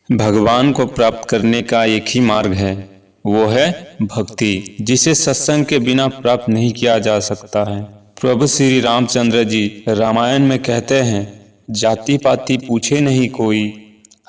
भगवान को प्राप्त करने का एक ही मार्ग है, वो है भक्ति, जिसे सत्संग के बिना प्राप्त नहीं किया जा सकता है। प्रभु श्री रामचंद्र जी रामायण में कहते हैं, जाति पाति पूछे नहीं कोई,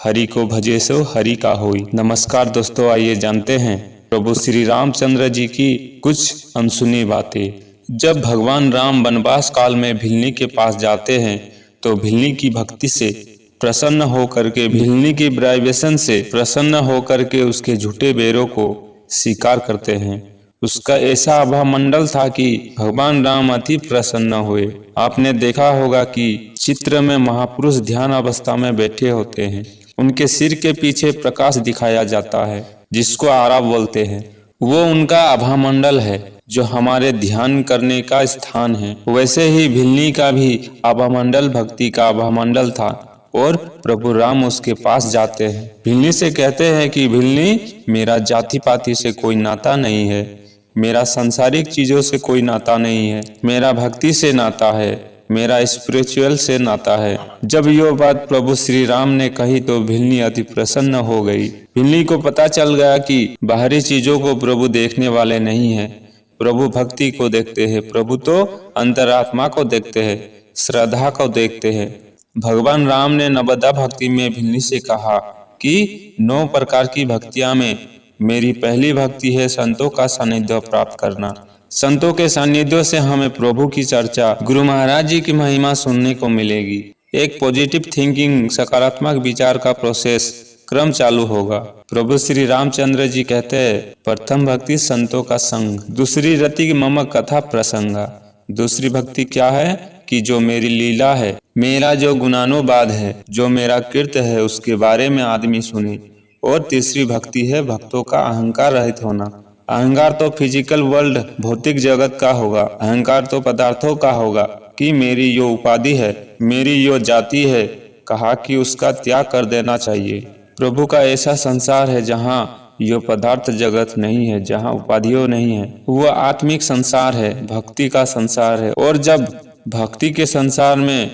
हरि को भजे सो हरि का होई। नमस्कार दोस्तों, आइए जानते हैं प्रभु श्री रामचंद्र जी की कुछ अनसुनी बातें। जब भगवान राम वनवास काल में भिल्ली के पास जाते हैं तो भिल्ली की भक्ति से प्रसन्न होकर के, भिल्ली की वाइब्रेशन से प्रसन्न होकर के उसके झूठे बेरों को स्वीकार करते हैं। उसका ऐसा आभामंडल था कि भगवान राम अति प्रसन्न हुए। आपने देखा होगा कि चित्र में महापुरुष ध्यान अवस्था में बैठे होते हैं, उनके सिर के पीछे प्रकाश दिखाया जाता है जिसको आरा बोलते हैं। वो उनका आभामंडल है जो हमारे ध्यान करने का स्थान है। वैसे ही भिल्ली का भी आभामंडल भक्ति का आभामंडल था और प्रभु राम उसके पास जाते हैं। भिल्ली से कहते हैं कि भिल्ली, मेरा जाति पाति से कोई नाता नहीं है, मेरा सांसारिक चीजों से कोई नाता नहीं है, मेरा भक्ति से नाता है, मेरा स्पिरिचुअल से नाता है। जब यह बात प्रभु श्री राम ने कही तो भिल्ली अति प्रसन्न हो गई। भिल्ली को पता चल गया कि बाहरी चीजों को प्रभु देखने वाले नहीं है, प्रभु भक्ति को देखते हैं। प्रभु तो अंतरात्मा को देखते हैं, श्रद्धा को देखते हैं। भगवान राम ने नवदा भक्ति में भिल्ली से कहा कि 9 प्रकार की भक्तियां में मेरी पहली भक्ति है संतों का सानिध्य प्राप्त करना। संतों के सानिध्य से हमें प्रभु की चर्चा, गुरु महाराज जी की महिमा सुनने को मिलेगी। एक पॉजिटिव थिंकिंग, सकारात्मक विचार का प्रोसेस क्रम चालू होगा। प्रभु श्री रामचंद्र जी कहते हैं, प्रथम भक्ति संतों का संग, दूसरी रति मम कथा प्रसंगा। दूसरी भक्ति क्या है कि जो मेरी लीला है, मेरा जो गुणानुवाद है, जो मेरा कीर्त है, उसके बारे में आदमी सुने। और तीसरी भक्ति है भक्तों का अहंकार रहित होना। अहंकार तो फिजिकल वर्ल्ड, भौतिक जगत का होगा, अहंकार तो पदार्थों का होगा कि मेरी यो उपाधि है, मेरी यो जाति है, कहा कि उसका त्याग कर देना चाहिए। प्रभु का ऐसा संसार है जहाँ यो पदार्थ जगत नहीं है, जहाँ उपाधियों नहीं है, वह आत्मिक संसार है, भक्ति का संसार है। और जब भक्ति के संसार में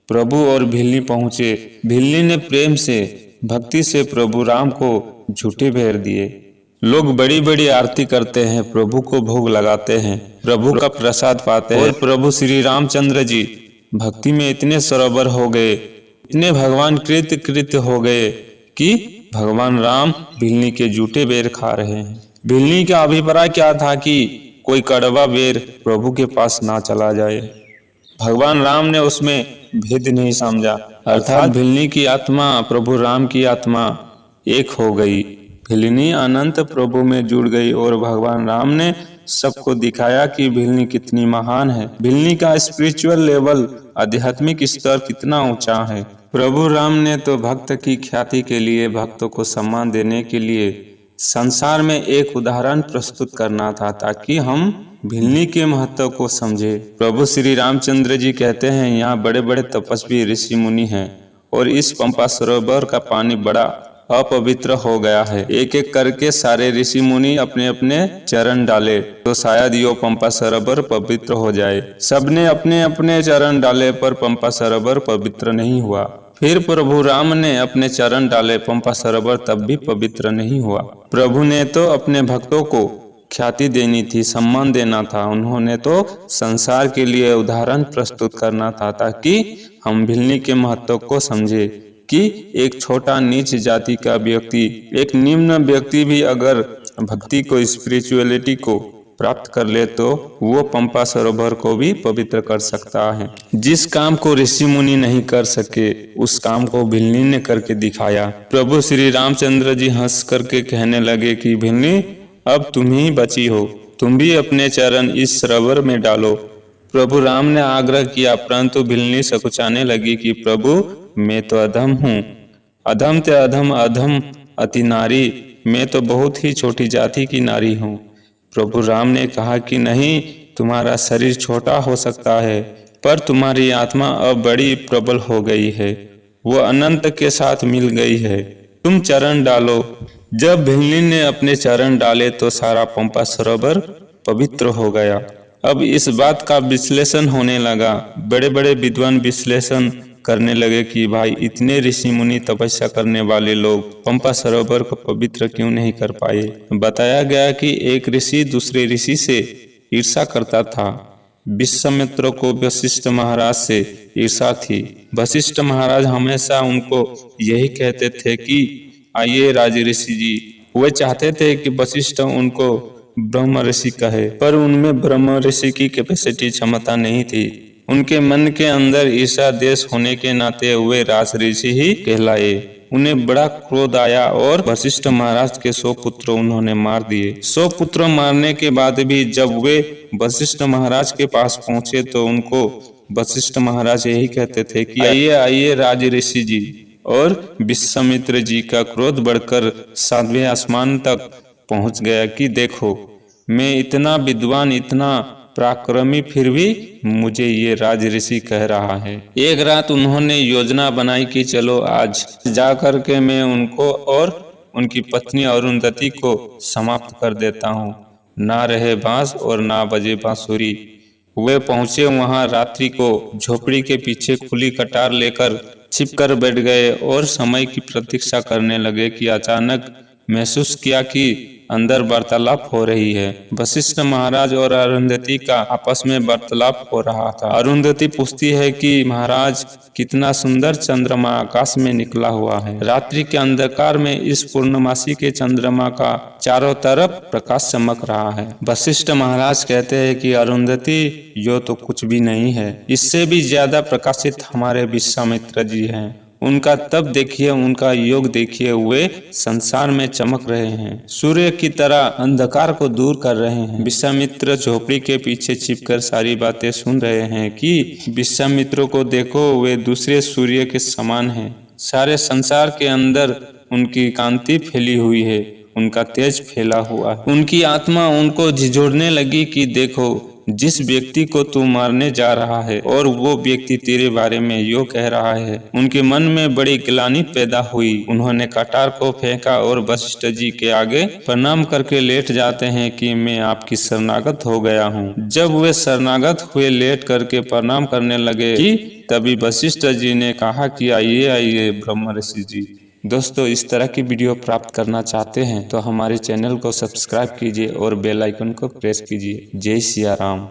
प्रभु और भिल्ली पहुंचे, भिल्ली ने प्रेम से, भक्ति से प्रभु राम को झूठे भेर दिए। लोग बड़ी बड़ी आरती करते हैं, प्रभु को भोग लगाते हैं, प्रभु का प्रसाद पाते हैं। और प्रभु श्री रामचंद्र जी भक्ति में इतने सरोवर हो गए, इतने भगवान कृत हो गए कि भगवान राम भिल्ली के झूठे बेर खा रहे हैं। भिल्ली का अभिप्राय क्या था कि कोई कड़वा बेर प्रभु के पास ना चला जाए। भगवान राम ने उसमें भेद नहीं समझा, अर्थात भिल्ली की आत्मा प्रभु राम की आत्मा एक हो गई। भिल्ली अनंत प्रभु में जुड़ गई और भगवान राम ने सबको दिखाया कि भिल्ली कितनी महान है, भिल्ली का स्पिरिचुअल लेवल, आध्यात्मिक स्तर कितना ऊंचा है। प्रभु राम ने तो भक्त की ख्याति के लिए, भक्तों को सम्मान देने के लिए संसार में एक उदाहरण प्रस्तुत करना था ताकि हम भिल्ली के महत्व को समझे। प्रभु श्री रामचंद्र जी कहते हैं, यहाँ बड़े बड़े तपस्वी ऋषि मुनि हैं और इस पंपा सरोवर का पानी बड़ा अपवित्र हो गया है। एक एक करके सारे ऋषि मुनि अपने अपने चरण डाले तो शायद यो पंपा सरोवर पवित्र हो जाए। सबने अपने अपने चरण डाले पर पंपा सरोवर पवित्र नहीं हुआ। फिर प्रभु राम ने अपने चरण डाले, पंपा सरोवर तब भी पवित्र नहीं हुआ। प्रभु ने तो अपने भक्तों को ख्याति देनी थी, सम्मान देना था। उन्होंने तो संसार के लिए उदाहरण प्रस्तुत करना था ताकि हम भिल्ली के महत्व को समझे कि एक छोटा नीच जाति का व्यक्ति, एक निम्न व्यक्ति भी अगर भक्ति को, स्पिरिचुअलिटी को प्राप्त कर ले तो वो पंपा सरोवर को भी पवित्र कर सकता है। जिस काम को ऋषि मुनि नहीं कर सके उस काम को भिल्ली ने करके दिखाया। प्रभु श्री रामचंद्र जी हंस करके कहने लगे कि भिल्ली, अब तुम ही बची हो, तुम भी अपने चरण इस सरोवर में डालो। प्रभु राम ने आग्रह किया, परंतु भिल्ली सकुचाने लगी कि प्रभु, मैं तो अधम हूँ, अधम ते अधम, अधम अति नारी, मैं तो बहुत ही छोटी जाति की नारी हूँ। प्रभु राम ने कहा कि नहीं, तुम्हारा शरीर छोटा हो सकता है पर तुम्हारी आत्मा अब बड़ी प्रबल हो गई है, वो अनंत के साथ मिल गई है, तुम चरण डालो। जब भिल्ली ने अपने चरण डाले तो सारा पंपा सरोवर पवित्र हो गया। अब इस बात का विश्लेषण होने लगा। बड़े बड़े विद्वान विश्लेषण करने लगे कि भाई इतने ऋषि मुनि तपस्या करने वाले लोग पंपा सरोवर को पवित्र क्यों नहीं कर पाए। बताया गया कि एक ऋषि दूसरे ऋषि से ईर्ष्या करता था। विश्वामित्र को वशिष्ठ महाराज से ईर्ष्या थी। वशिष्ठ महाराज हमेशा उनको यही कहते थे कि आइए राज ऋषि जी। वे चाहते थे कि वशिष्ठ उनको ब्रह्म ऋषि कहे, पर उनमें ब्रह्म ऋषि की कैपेसिटी क्षमता नहीं थी। उनके मन के अंदर ईर्ष्या देश होने के नाते वे राज ऋषि ही कहलाए। उन्हें बड़ा क्रोध आया और वशिष्ठ महाराज के 100 पुत्र उन्होंने मार दिए। 100 पुत्र मारने के बाद भी जब वे वशिष्ठ महाराज के पास पहुंचे तो उनको वशिष्ठ महाराज यही कहते थे कि आइए आइए राज ऋषि जी। और विश्वामित्र जी का क्रोध बढ़कर 7वें आसमान तक पहुंच गया कि देखो, मैं इतना विद्वान, इतना पराक्रमी, फिर भी मुझे ये राज ऋषि कह रहा है। एक रात उन्होंने योजना बनाई कि चलो आज जाकर के मैं उनको और उनकी पत्नी अरुंधति को समाप्त कर देता हूँ। ना रहे बांस और ना बजे बांसुरी। वे पहुंचे वहां रात्रि को झोपड़ी के पीछे खुली कटार लेकर छिपकर बैठ गए और समय की प्रतीक्षा करने लगे कि अचानक महसूस किया कि अंदर वार्तालाप हो रही है। वशिष्ठ महाराज और अरुंधति का आपस में वार्तालाप हो रहा था। अरुंधति पूछती है कि महाराज, कितना सुंदर चंद्रमा आकाश में निकला हुआ है। रात्रि के अंधकार में इस पूर्णमासी के चंद्रमा का चारों तरफ प्रकाश चमक रहा है। वशिष्ठ महाराज कहते हैं कि अरुंधति, यो तो कुछ भी नहीं है, इससे भी ज्यादा प्रकाशित हमारे विश्वामित्र जी हैं। उनका तप देखिए, उनका योग देखिए, वे संसार में चमक रहे हैं, सूर्य की तरह अंधकार को दूर कर रहे हैं। विश्वामित्र झोपड़ी के पीछे छिपकर सारी बातें सुन रहे हैं कि विश्वामित्र को देखो, वे दूसरे सूर्य के समान हैं। सारे संसार के अंदर उनकी कांति फैली हुई है, उनका तेज फैला हुआ है। उनकी आत्मा उनको झिझोड़ने लगी कि देखो, जिस व्यक्ति को तू मारने जा रहा है और वो व्यक्ति तेरे बारे में यो कह रहा है। उनके मन में बड़ी ग्लानि पैदा हुई। उन्होंने कटार को फेंका और वशिष्ठ जी के आगे प्रणाम करके लेट जाते हैं कि मैं आपकी शरणागत हो गया हूँ। जब वे शरणागत हुए, लेट करके प्रणाम करने लगे कि तभी वशिष्ठ जी ने कहा कि आइए आइए ब्रह्म ऋषि जी। दोस्तों, इस तरह की वीडियो प्राप्त करना चाहते हैं तो हमारे चैनल को सब्सक्राइब कीजिए और बेल आइकन को प्रेस कीजिए। जय सिया राम।